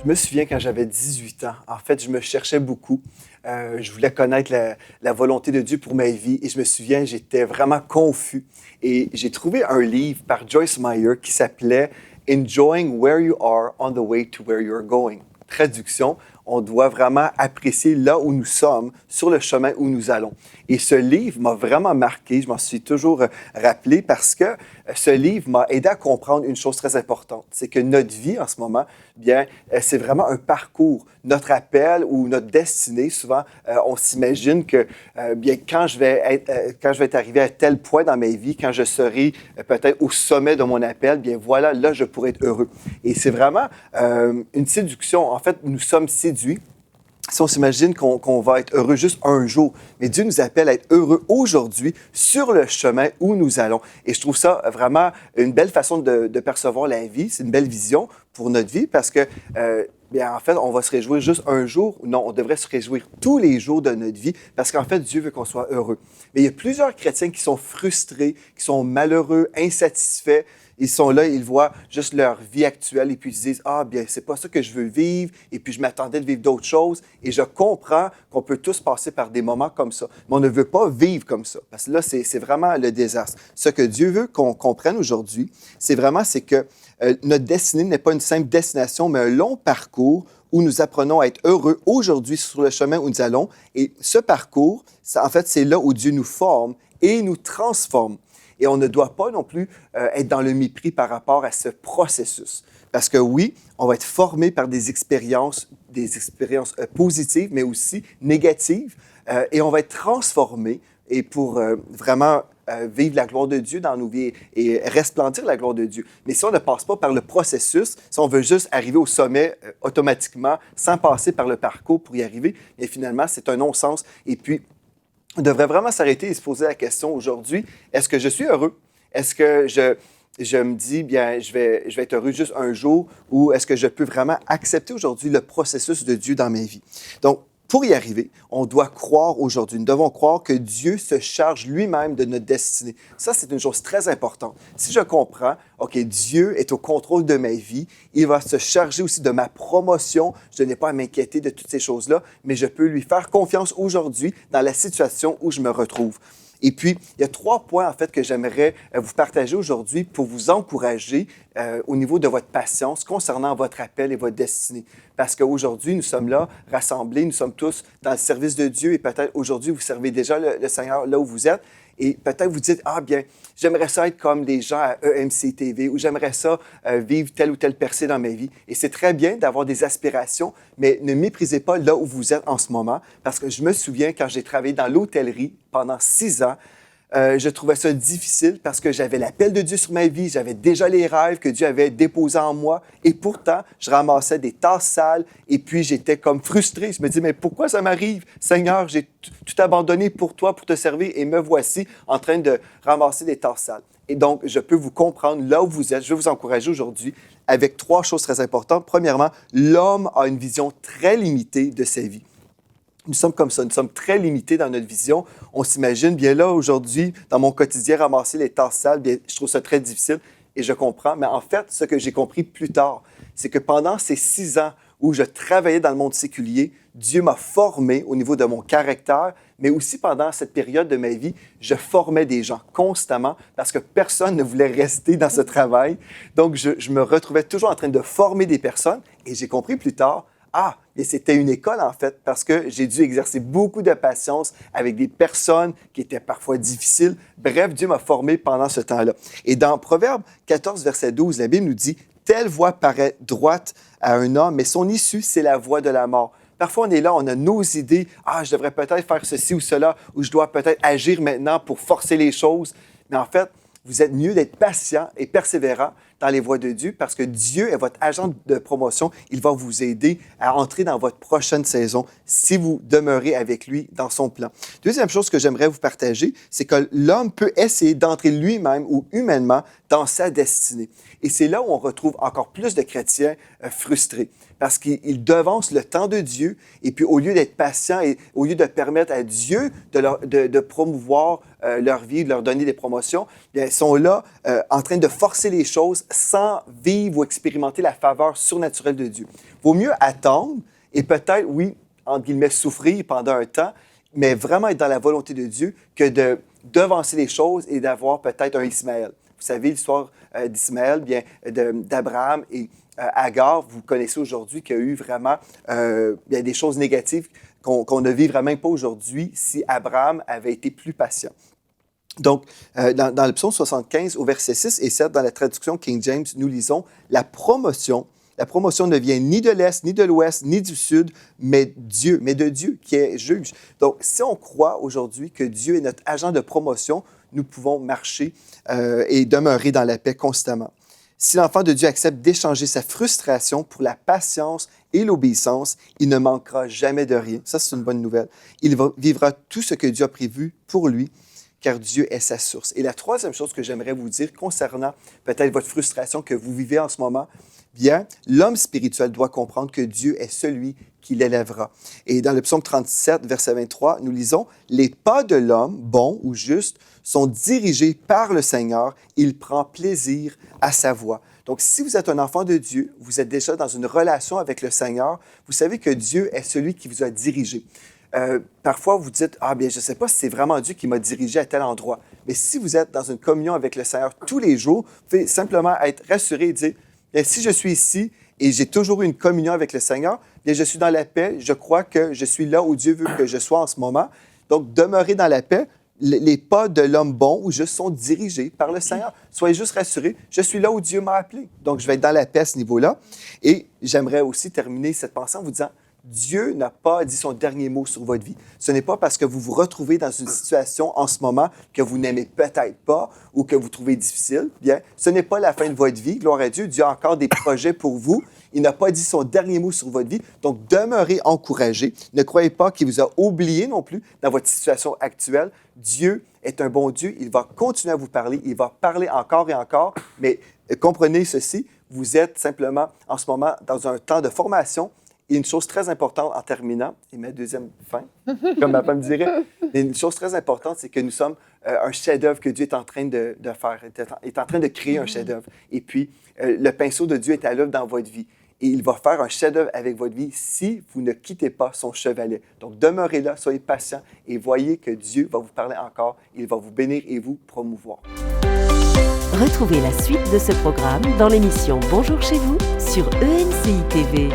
Je me souviens quand j'avais 18 ans, en fait, je me cherchais beaucoup. Je voulais connaître la volonté de Dieu pour ma vie et je me souviens, j'étais vraiment confus. Et j'ai trouvé un livre par Joyce Meyer qui s'appelait Enjoying Where You Are on the Way to Where You're Going. Traduction, on doit vraiment apprécier là où nous sommes, sur le chemin où nous allons. Et ce livre m'a vraiment marqué, je m'en suis toujours rappelé parce que ce livre m'a aidé à comprendre une chose très importante, c'est que notre vie en ce moment, bien, c'est vraiment un parcours. Notre appel ou notre destinée, souvent, on s'imagine que, bien, quand je vais être arrivé à tel point dans ma vie, quand je serai peut-être au sommet de mon appel, bien voilà, là, je pourrai être heureux. Et c'est vraiment une séduction. En fait, nous sommes séduits si on s'imagine qu'on va être heureux juste un jour. Mais Dieu nous appelle à être heureux aujourd'hui sur le chemin où nous allons. Et je trouve ça vraiment une belle façon de percevoir la vie. C'est une belle vision pour notre vie parce que, bien, en fait, on va se réjouir juste un jour. Non, on devrait se réjouir tous les jours de notre vie parce qu'en fait, Dieu veut qu'on soit heureux. Mais il y a plusieurs chrétiens qui sont frustrés, qui sont malheureux, insatisfaits. Ils sont là, ils voient juste leur vie actuelle et puis ils se disent « Ah, bien, c'est pas ça que je veux vivre et puis je m'attendais de vivre d'autres choses. » Et je comprends qu'on peut tous passer par des moments comme ça. Mais on ne veut pas vivre comme ça parce que là, c'est vraiment le désastre. Ce que Dieu veut qu'on comprenne aujourd'hui, c'est que notre destinée n'est pas une simple destination, mais un long parcours où nous apprenons à être heureux aujourd'hui sur le chemin où nous allons. Et ce parcours, en fait, c'est là où Dieu nous forme et nous transforme. Et on ne doit pas non plus être dans le mépris par rapport à ce processus. Parce que oui, on va être formé par des expériences positives, mais aussi négatives. Et on va être transformé et pour vraiment vivre la gloire de Dieu dans nos vies et resplendir la gloire de Dieu. Mais si on ne passe pas par le processus, si on veut juste arriver au sommet automatiquement, sans passer par le parcours pour y arriver, bien finalement, c'est un non-sens. Et puis, on devrait vraiment s'arrêter et se poser la question aujourd'hui, est-ce que je suis heureux? Est-ce que je me dis, bien, je vais être heureux juste un jour ou est-ce que je peux vraiment accepter aujourd'hui le processus de Dieu dans ma vie? Donc, pour y arriver, on doit croire aujourd'hui. Nous devons croire que Dieu se charge lui-même de notre destinée. Ça, c'est une chose très importante. Si je comprends, OK, Dieu est au contrôle de ma vie, il va se charger aussi de ma promotion. Je n'ai pas à m'inquiéter de toutes ces choses-là, mais je peux lui faire confiance aujourd'hui dans la situation où je me retrouve. Et puis, il y a 3 points, en fait, que j'aimerais vous partager aujourd'hui pour vous encourager au niveau de votre patience concernant votre appel et votre destinée. Parce qu'aujourd'hui, nous sommes là, rassemblés, nous sommes tous dans le service de Dieu et peut-être aujourd'hui, vous servez déjà le Seigneur là où vous êtes. Et peut-être vous dites, ah bien, j'aimerais ça être comme les gens à EMC TV ou j'aimerais ça vivre telle ou telle percée dans ma vie. Et c'est très bien d'avoir des aspirations, mais ne méprisez pas là où vous êtes en ce moment. Parce que je me souviens quand j'ai travaillé dans l'hôtellerie pendant 6 ans, je trouvais ça difficile parce que j'avais l'appel de Dieu sur ma vie, j'avais déjà les rêves que Dieu avait déposés en moi et pourtant, je ramassais des tasses sales et puis j'étais comme frustré. Je me disais, mais pourquoi ça m'arrive? Seigneur, j'ai tout abandonné pour toi, pour te servir et me voici en train de ramasser des tasses sales. Et donc, je peux vous comprendre là où vous êtes. Je vais vous encourager aujourd'hui avec 3 choses très importantes. Premièrement, l'homme a une vision très limitée de sa vie. Nous sommes comme ça, nous sommes très limités dans notre vision. On s'imagine, bien là, aujourd'hui, dans mon quotidien, ramasser les tasses sales, bien, je trouve ça très difficile et je comprends. Mais en fait, ce que j'ai compris plus tard, c'est que pendant ces 6 ans où je travaillais dans le monde séculier, Dieu m'a formé au niveau de mon caractère, mais aussi pendant cette période de ma vie, je formais des gens constamment parce que personne ne voulait rester dans ce travail. Donc, je me retrouvais toujours en train de former des personnes et j'ai compris plus tard, ah, et c'était une école, en fait, parce que j'ai dû exercer beaucoup de patience avec des personnes qui étaient parfois difficiles. Bref, Dieu m'a formé pendant ce temps-là. Et dans Proverbe 14, verset 12, la Bible nous dit « Telle voie paraît droite à un homme, mais son issue, c'est la voie de la mort. » Parfois, on est là, on a nos idées. « Ah, je devrais peut-être faire ceci ou cela, ou je dois peut-être agir maintenant pour forcer les choses. » Mais en fait, vous êtes mieux d'être patient et persévérant dans les voies de Dieu parce que Dieu est votre agent de promotion. Il va vous aider à entrer dans votre prochaine saison si vous demeurez avec lui dans son plan. Deuxième chose que j'aimerais vous partager, c'est que l'homme peut essayer d'entrer lui-même ou humainement dans sa destinée. Et c'est là où on retrouve encore plus de chrétiens frustrés parce qu'ils devancent le temps de Dieu et puis au lieu d'être patients et au lieu de permettre à Dieu de promouvoir leur vie, de leur donner des promotions, bien, ils sont là en train de forcer les choses sans vivre ou expérimenter la faveur surnaturelle de Dieu. Vaut mieux attendre et peut-être, oui, entre guillemets, souffrir pendant un temps, mais vraiment être dans la volonté de Dieu que de devancer les choses et d'avoir peut-être un Ismaël. Vous savez l'histoire d'Ismaël, bien d'Abraham et Agar, vous connaissez aujourd'hui qu'il y a eu vraiment bien, des choses négatives qu'on ne vivra même pas aujourd'hui si Abraham avait été plus patient. Donc, dans le psaume 75, au verset 6 et 7, dans la traduction King James, nous lisons « La promotion ne vient ni de l'Est, ni de l'Ouest, ni du Sud, mais de Dieu qui est juge. » Donc, si on croit aujourd'hui que Dieu est notre agent de promotion, nous pouvons marcher et demeurer dans la paix constamment. Si l'enfant de Dieu accepte d'échanger sa frustration pour la patience et l'obéissance, il ne manquera jamais de rien. Ça, c'est une bonne nouvelle. Il vivra tout ce que Dieu a prévu pour lui, car Dieu est sa source. Et la troisième chose que j'aimerais vous dire concernant peut-être votre frustration que vous vivez en ce moment, bien, l'homme spirituel doit comprendre que Dieu est celui qui l'élèvera. Et dans le psaume 37, verset 23, nous lisons « Les pas de l'homme, bon ou juste, sont dirigés par le Seigneur. Il prend plaisir à sa voix. » Donc, si vous êtes un enfant de Dieu, vous êtes déjà dans une relation avec le Seigneur, vous savez que Dieu est celui qui vous a dirigé. Parfois, vous dites, « Ah bien, je ne sais pas si c'est vraiment Dieu qui m'a dirigé à tel endroit. » Mais si vous êtes dans une communion avec le Seigneur tous les jours, vous pouvez simplement être rassuré et dire, « Si je suis ici et j'ai toujours eu une communion avec le Seigneur, bien, je suis dans la paix, je crois que je suis là où Dieu veut que je sois en ce moment. » Donc, demeurez dans la paix. Les pas de l'homme bon ou juste sont dirigés par le Seigneur. Soyez juste rassurés, je suis là où Dieu m'a appelé. Donc, je vais être dans la paix à ce niveau-là. Et j'aimerais aussi terminer cette pensée en vous disant, Dieu n'a pas dit son dernier mot sur votre vie. Ce n'est pas parce que vous vous retrouvez dans une situation en ce moment que vous n'aimez peut-être pas ou que vous trouvez difficile. Bien, ce n'est pas la fin de votre vie. Gloire à Dieu, Dieu a encore des projets pour vous. Il n'a pas dit son dernier mot sur votre vie. Donc, demeurez encouragés. Ne croyez pas qu'il vous a oublié non plus dans votre situation actuelle. Dieu est un bon Dieu. Il va continuer à vous parler. Il va parler encore et encore. Mais comprenez ceci, vous êtes simplement en ce moment dans un temps de formation. Et une chose très importante en terminant, et ma deuxième fin, comme ma femme dirait, une chose très importante, c'est que nous sommes un chef-d'œuvre que Dieu est en train de faire, est en train de créer un chef-d'œuvre. Et puis, le pinceau de Dieu est à l'œuvre dans votre vie. Et il va faire un chef-d'œuvre avec votre vie si vous ne quittez pas son chevalet. Donc, demeurez là, soyez patients et voyez que Dieu va vous parler encore. Il va vous bénir et vous promouvoir. Retrouvez la suite de ce programme dans l'émission Bonjour chez vous sur ENCI TV.